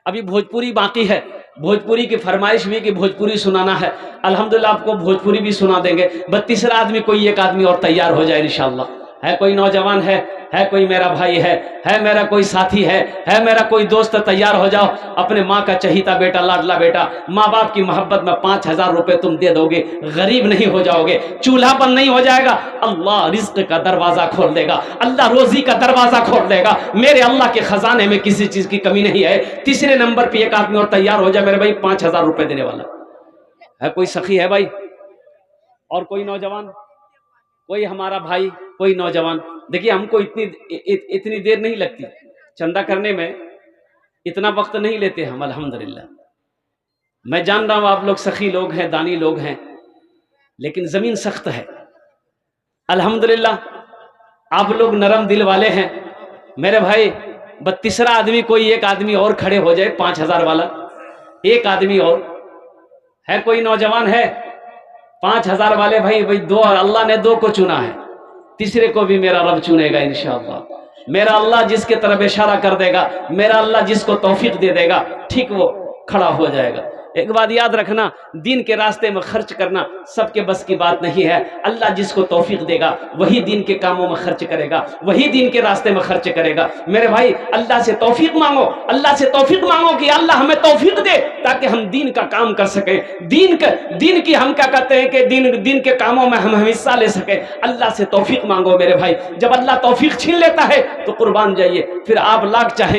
Speaker 1: अभी भोजपुरी बाकी है, भोजपुरी की फरमाइश भी कि भोजपुरी सुनाना है. अल्हम्दुलिल्लाह आपको भोजपुरी भी सुना देंगे. बस तीसरा आदमी कोई एक आदमी और तैयार हो जाए इंशाअल्लाह. है कोई नौजवान है कोई मेरा भाई है मेरा कोई साथी है मेरा कोई दोस्त, तैयार हो जाओ. अपने माँ का चहीता बेटा, लाडला बेटा, माँ बाप की मोहब्बत में 5000 रुपए तुम दे दोगे, गरीब नहीं हो जाओगे, चूल्हापन नहीं हो जाएगा. अल्लाह रिज्क का दरवाजा खोल देगा, अल्लाह रोजी का दरवाजा खोल देगा. मेरे अल्लाह के खजाने में किसी चीज की कमी नहीं है. तीसरे नंबर पे एक आदमी और तैयार हो जाए मेरे भाई, 5000 रुपए देने वाला. है कोई सखी है भाई? और कोई नौजवान, कोई हमारा भाई, कोई नौजवान. देखिए हमको इतनी देर नहीं लगती चंदा करने में, इतना वक्त नहीं लेते हम अल्हम्दुलिल्लाह. मैं जान रहा हूं आप लोग सखी लोग हैं, दानी लोग हैं, लेकिन जमीन सख्त है अल्हम्दुलिल्लाह. आप लोग नरम दिल वाले हैं मेरे भाई. 32वां आदमी, कोई एक आदमी और खड़े हो जाए 5000 वाला, एक आदमी और. है कोई नौजवान है 5000 वाले? भाई दो, अल्लाह ने 2 को चुना है, तीसरे को भी मेरा रब चुनेगा इंशाअल्लाह. मेरा अल्लाह जिसके तरफ इशारा कर देगा, मेरा अल्लाह जिसको तौफीक दे देगा, ठीक वो खड़ा हो जाएगा. एक बात याद रखना, दीन के रास्ते में खर्च करना सबके बस की बात नहीं है. अल्लाह जिसको तौफीक देगा वही दीन के कामों में खर्च करेगा, वही दीन के रास्ते में खर्च करेगा. मेरे भाई अल्लाह से तौफीक मांगो, अल्लाह से तौफीक मांगो कि अल्लाह हमें तौफीक दे ताकि हम दीन का काम कर सकें. दीन की हम क्या कहते हैं कि दीन के कामों में हम हिस्सा ले सकें. अल्लाह से तौफीक मांगो मेरे भाई. जब अल्लाह तौफीक छीन लेता है तो कुर्बान जाइए, फिर आप लाख चाहें